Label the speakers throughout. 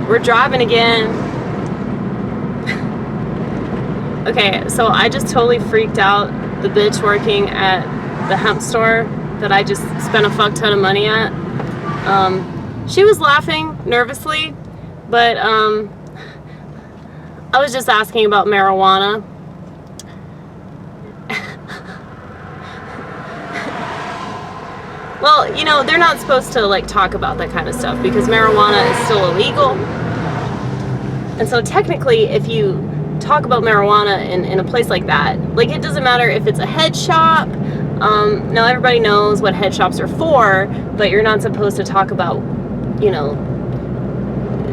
Speaker 1: we're driving again. Okay, so I just totally freaked out the bitch working at the hemp store that I just spent a fuck ton of money at. She was laughing nervously, but I was just asking about marijuana. Well, you know, they're not supposed to like talk about that kind of stuff because marijuana is still illegal. And so technically, if you talk about marijuana in a place like that, like, it doesn't matter if it's a head shop. Now everybody knows what head shops are for, but you're not supposed to talk about, you know,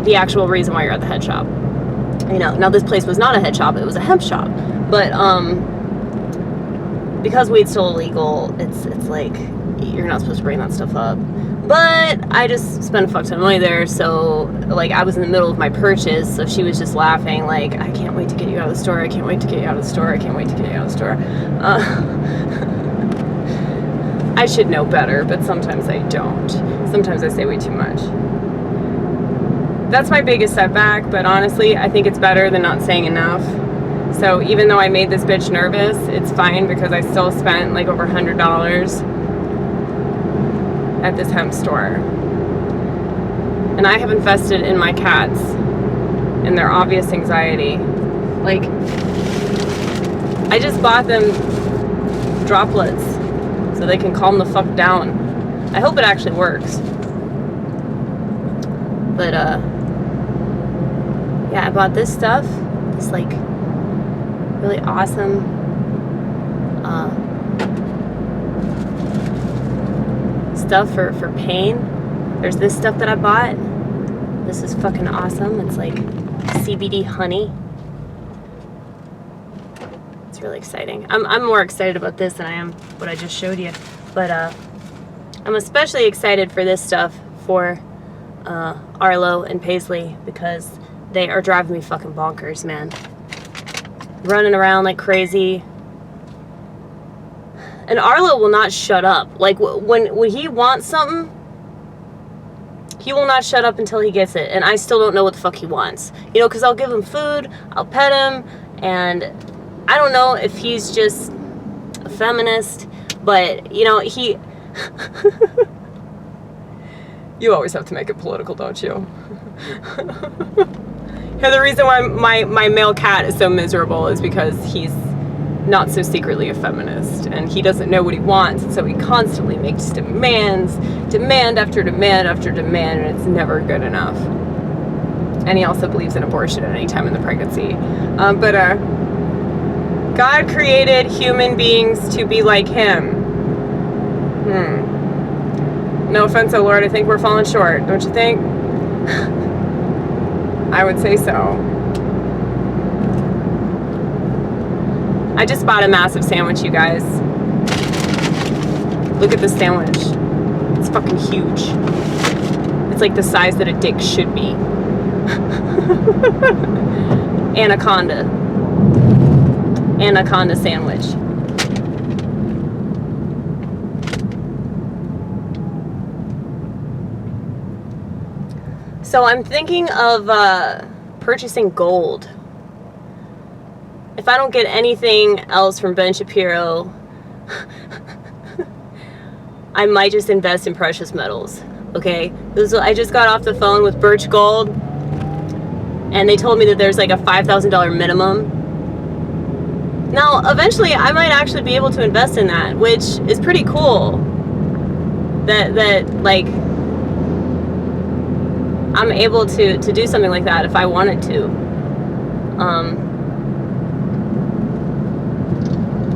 Speaker 1: the actual reason why you're at the head shop. You know, now this place was not a head shop, it was a hemp shop. But because weed's still illegal, it's like you're not supposed to bring that stuff up. But I just spent a fuck ton of money there, so like I was in the middle of my purchase, so she was just laughing like, I can't wait to get you out of the store, I can't wait to get you out of the store, I can't wait to get you out of the store. I should know better, but sometimes I don't. Sometimes I say way too much. That's my biggest setback, but honestly, I think it's better than not saying enough. So even though I made this bitch nervous, it's fine because I still spent like over $100 at this hemp store. And I have invested in my cats and their obvious anxiety. Like, I just bought them droplets so they can calm the fuck down. I hope it actually works. But yeah, I bought this stuff, this like really awesome stuff for pain. There's this stuff that I bought. This is fucking awesome. It's like CBD honey. It's really exciting. I'm more excited about this than I am what I just showed you. But I'm especially excited for this stuff for Arlo and Paisley because they are driving me fucking bonkers, man. Running around like crazy. And Arlo will not shut up. Like, when he wants something, he will not shut up until he gets it. And I still don't know what the fuck he wants. You know, because I'll give him food, I'll pet him, and I don't know if he's just a feminist, but, you know, he... You always have to make it political, don't you? Yeah, the reason why my male cat is so miserable is because he's not so secretly a feminist, and he doesn't know what he wants, and so he constantly makes demands, demand after demand after demand, and it's never good enough. And he also believes in abortion at any time in the pregnancy. God created human beings to be like him. No offense, oh Lord, I think we're falling short, don't you think? I would say so. I just bought a massive sandwich, you guys. Look at this sandwich. It's fucking huge. It's like the size that a dick should be. Anaconda. Anaconda sandwich. So I'm thinking of purchasing gold. If I don't get anything else from Ben Shapiro, I might just invest in precious metals, okay? I just got off the phone with Birch Gold, and they told me that there's like a $5,000 minimum. Now, eventually, I might actually be able to invest in that, which is pretty cool. That like, I'm able to do something like that if I wanted to.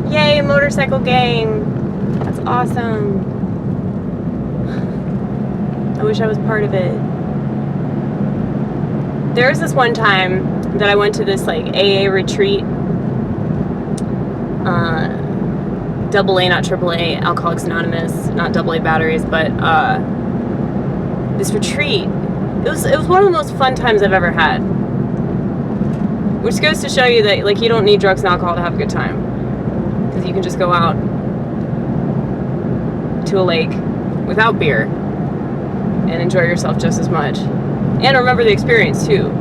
Speaker 1: Yay, motorcycle gang. That's awesome. I wish I was part of it. There was this one time that I went to this like AA retreat. AA, not AAA, Alcoholics Anonymous, not AA batteries, but this retreat. It was one of the most fun times I've ever had. Which goes to show you that like you don't need drugs and alcohol to have a good time. Because you can just go out to a lake without beer and enjoy yourself just as much. and remember the experience too.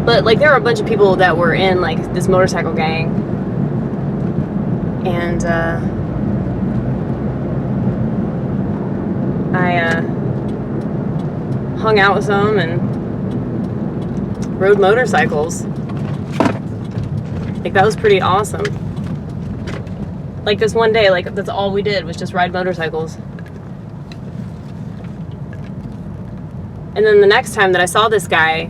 Speaker 1: But like there were a bunch of people that were in like this motorcycle gang, and I hung out with them and rode motorcycles. Like that was pretty awesome. Like this one day, like that's all we did was just ride motorcycles. And then the next time that I saw this guy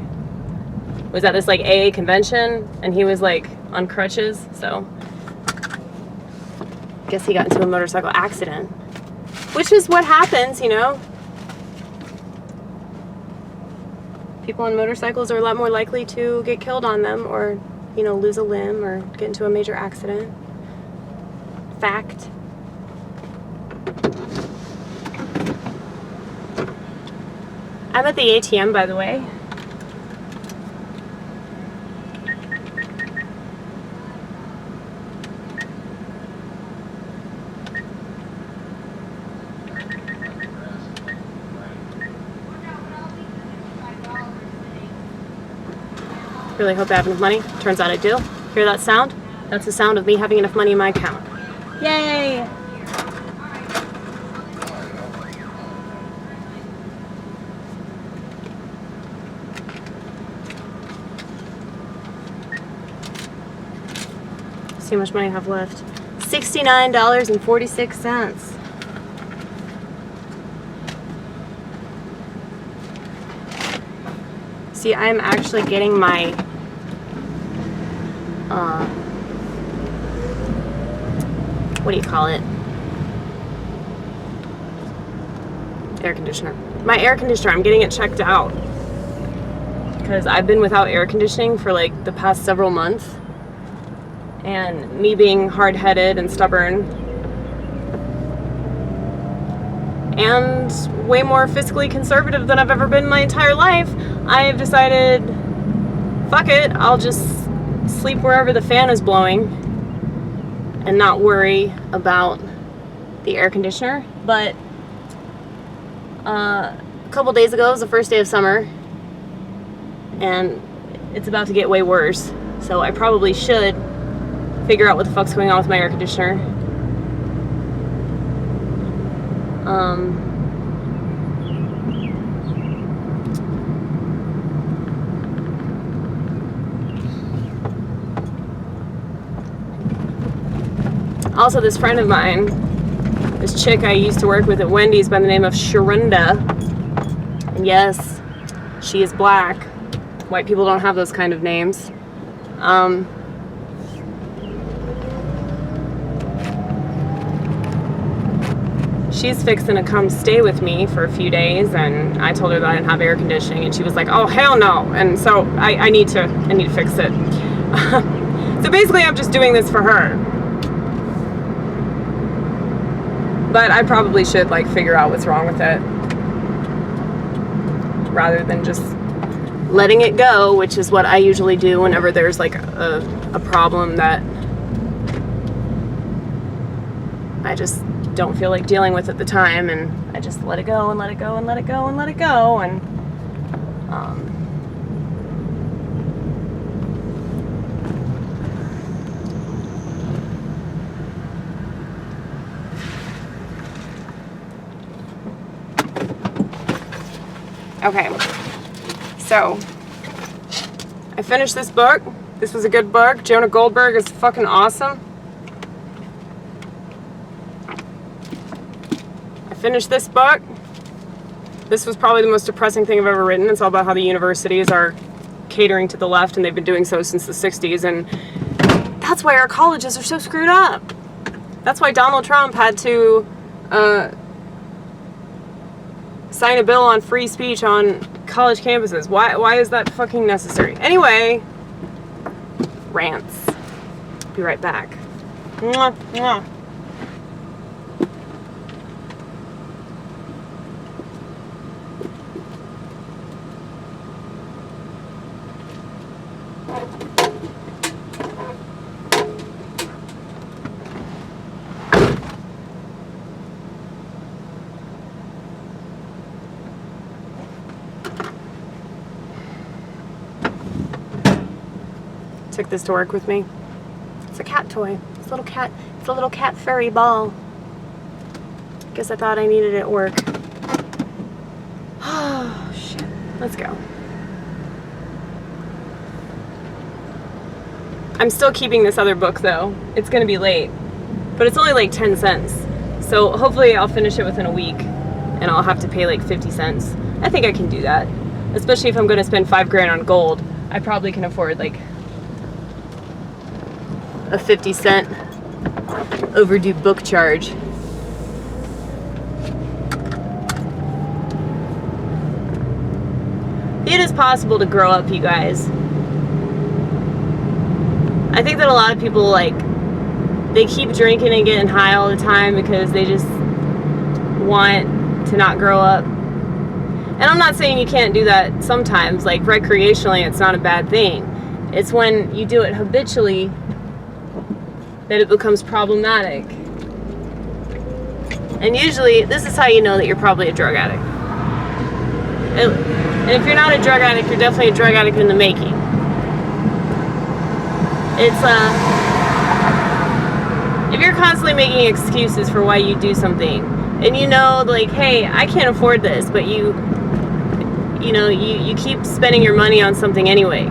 Speaker 1: was at this like AA convention, and he was like on crutches, so I guess he got into a motorcycle accident, which is what happens, you know. People on motorcycles are a lot more likely to get killed on them, or, you know, lose a limb or get into a major accident. Fact. I'm at the ATM, by the way. Really hope I have enough money. Turns out I do. Hear that sound? That's the sound of me having enough money in my account. Yay! See how much money I have left. $69.46. See, I'm actually getting my what do you call it? Air conditioner. My air conditioner, I'm getting it checked out because I've been without air conditioning for like the past several months, and me being hard-headed and stubborn and way more fiscally conservative than I've ever been in my entire life, I have decided, fuck it, I'll just sleep wherever the fan is blowing and not worry about the air conditioner. But a couple days ago was the first day of summer, and it's about to get way worse, so I probably should figure out what the fuck's going on with my air conditioner. Also, this friend of mine, this chick I used to work with at Wendy's by the name of Sherunda, and yes, she is black. White people don't have those kind of names. She's fixing to come stay with me for a few days, and I told her that I didn't have air conditioning, and she was like, oh hell no, and so I need to fix it. So basically I'm just doing this for her. But I probably should like figure out what's wrong with it rather than just letting it go, which is what I usually do whenever there's like a problem that I just don't feel like dealing with at the time, and I just let it go and let it go and let it go and let it go, and okay, so I finished this book. This was a good book. Jonah Goldberg is fucking awesome. I finished this book. This was probably the most depressing thing I've ever written. It's all about how the universities are catering to the left, and they've been doing so since the 60s, and that's why our colleges are so screwed up. That's why Donald Trump had to sign a bill on free speech on college campuses. Why is that fucking necessary? Anyway, rants. Be right back. Mwah, mwah. Took this to work with me. It's a cat toy. It's a little cat. It's a little cat furry ball. Guess I thought I needed it at work. Oh shit. Let's go. I'm still keeping this other book though. It's gonna be late, but it's only like 10 cents. So hopefully I'll finish it within a week, and I'll have to pay like 50 cents. I think I can do that, especially if I'm gonna spend $5 grand on gold. I probably can afford like a 50-cent overdue book charge. It is possible to grow up, you guys. I think that a lot of people, like, they keep drinking and getting high all the time because they just want to not grow up. And I'm not saying you can't do that sometimes, like recreationally, it's not a bad thing. It's when you do it habitually that it becomes problematic. And usually, this is how you know that you're probably a drug addict. And if you're not a drug addict, you're definitely a drug addict in the making. It's, if you're constantly making excuses for why you do something, and you know, like, hey, I can't afford this, but you keep spending your money on something anyway.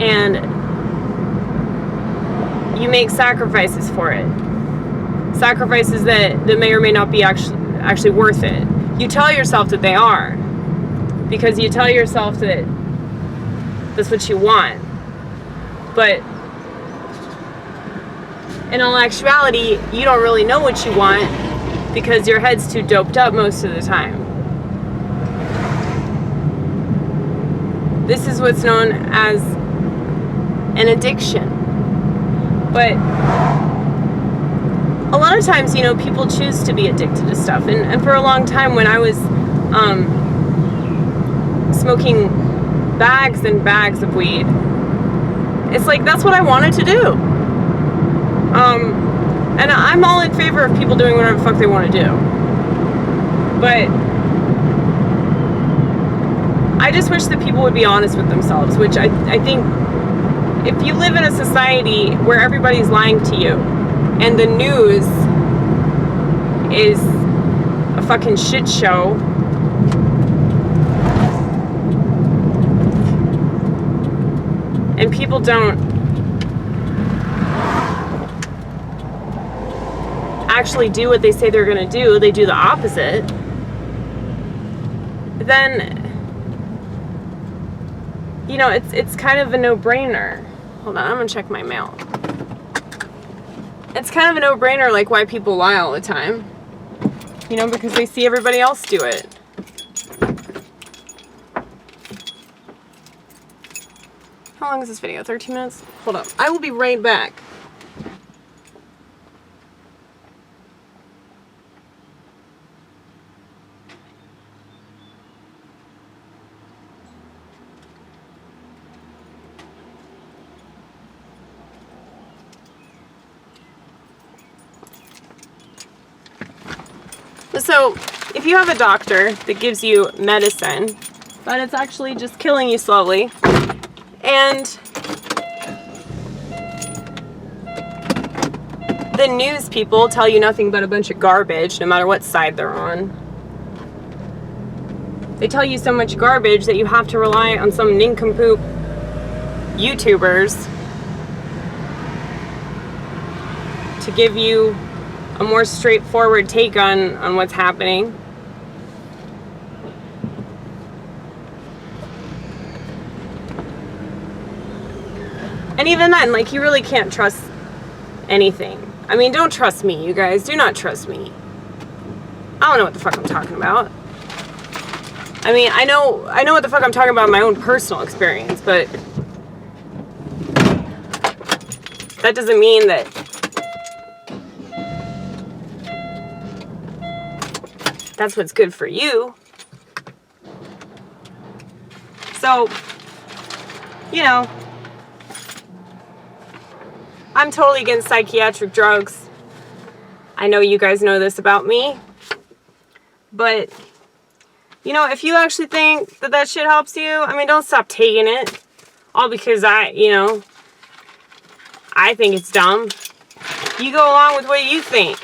Speaker 1: And you make sacrifices for it. Sacrifices that may or may not be actually worth it. You tell yourself that they are, because you tell yourself that that's what you want. But in all actuality, you don't really know what you want because your head's too doped up most of the time. This is what's known as an addiction. But a lot of times, you know, people choose to be addicted to stuff. And for a long time, when I was smoking bags and bags of weed, it's like, that's what I wanted to do. And I'm all in favor of people doing whatever the fuck they want to do. But I just wish that people would be honest with themselves, which I think if you live in a society where everybody's lying to you and the news is a fucking shit show, and people don't actually do what they say they're going to do, they do the opposite, then, you know, it's kind of a no-brainer. Hold on, I'm going to check my mail. It's kind of a no-brainer, like, why people lie all the time. You know, because they see everybody else do it. How long is this video? 13 minutes? Hold up. I will be right back. So, if you have a doctor that gives you medicine, but it's actually just killing you slowly, and the news people tell you nothing but a bunch of garbage, no matter what side they're on. They tell you so much garbage that you have to rely on some nincompoop YouTubers to give you a more straightforward take on what's happening. And even then, like, you really can't trust anything. I mean, don't trust me, you guys. Do not trust me. I don't know what the fuck I'm talking about. I mean, I know what the fuck I'm talking about in my own personal experience, but that doesn't mean that that's what's good for you. So, you know, I'm totally against psychiatric drugs. I know you guys know this about me, but You know, if you actually think that that shit helps you, I mean, don't stop taking it. All because I think it's dumb. You go along with what you think.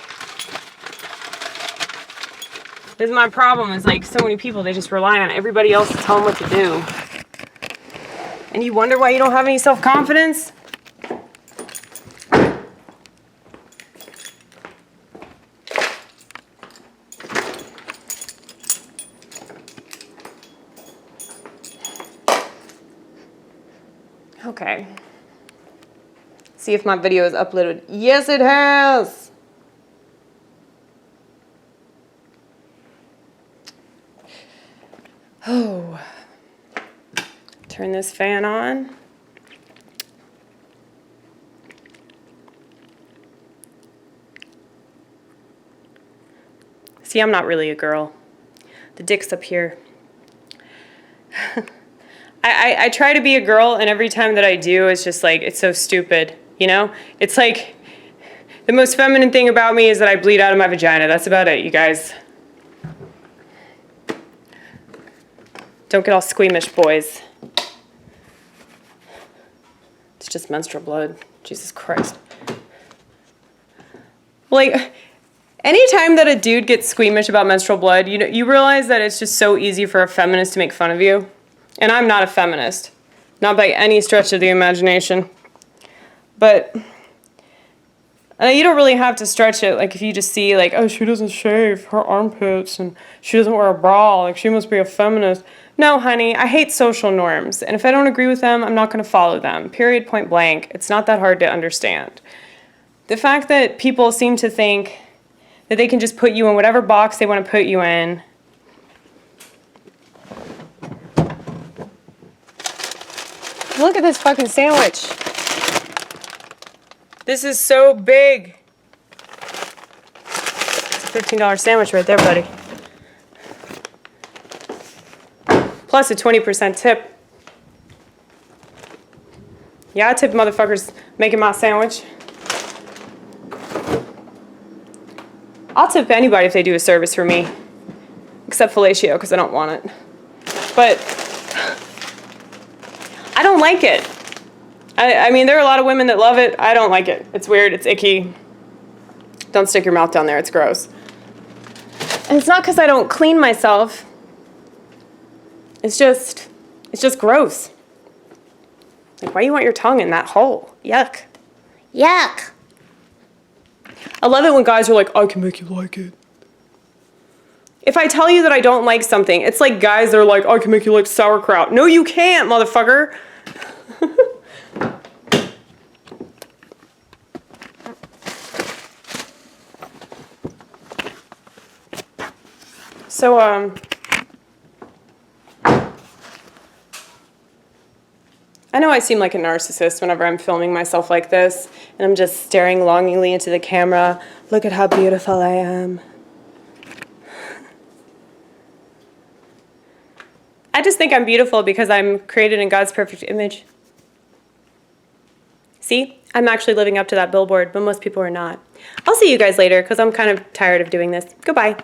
Speaker 1: This is my problem, is like so many people, they just rely on everybody else to tell them what to do. And you wonder why you don't have any self-confidence? Okay. See if my video is uploaded. Yes, it has. Oh. Turn this fan on. See, I'm not really a girl. The dick's up here. I try to be a girl, and every time that I do, it's just like, it's so stupid, you know? It's like, the most feminine thing about me is that I bleed out of my vagina. That's about it, you guys. Don't get all squeamish, boys. It's just menstrual blood. Jesus Christ. Like, anytime that a dude gets squeamish about menstrual blood, you realize that it's just so easy for a feminist to make fun of you. And I'm not a feminist. Not by any stretch of the imagination. But you don't really have to stretch it. Like, if you just see, like, oh, she doesn't shave her armpits and she doesn't wear a bra, like, she must be a feminist. No, honey, I hate social norms. And if I don't agree with them, I'm not going to follow them. Period, point blank. It's not that hard to understand. The fact that people seem to think that they can just put you in whatever box they want to put you in. Look at this fucking sandwich. This is so big. It's a $15 sandwich right there, buddy. Plus a 20% tip. Yeah, I tip motherfuckers making my sandwich. I'll tip anybody if they do a service for me. Except fellatio, because I don't want it. But I don't like it. I mean, there are a lot of women that love it. I don't like it. It's weird. It's icky. Don't stick your mouth down there. It's gross. And it's not because I don't clean myself. It's just gross. Like, why do you want your tongue in that hole? Yuck. Yuck. I love it when guys are like, I can make you like it. If I tell you that I don't like something, it's like guys that are like, I can make you like sauerkraut. No, you can't, motherfucker. So, I know I seem like a narcissist whenever I'm filming myself like this, and I'm just staring longingly into the camera. Look at how beautiful I am. I just think I'm beautiful because I'm created in God's perfect image. See? I'm actually living up to that billboard, but most people are not. I'll see you guys later because I'm kind of tired of doing this. Goodbye.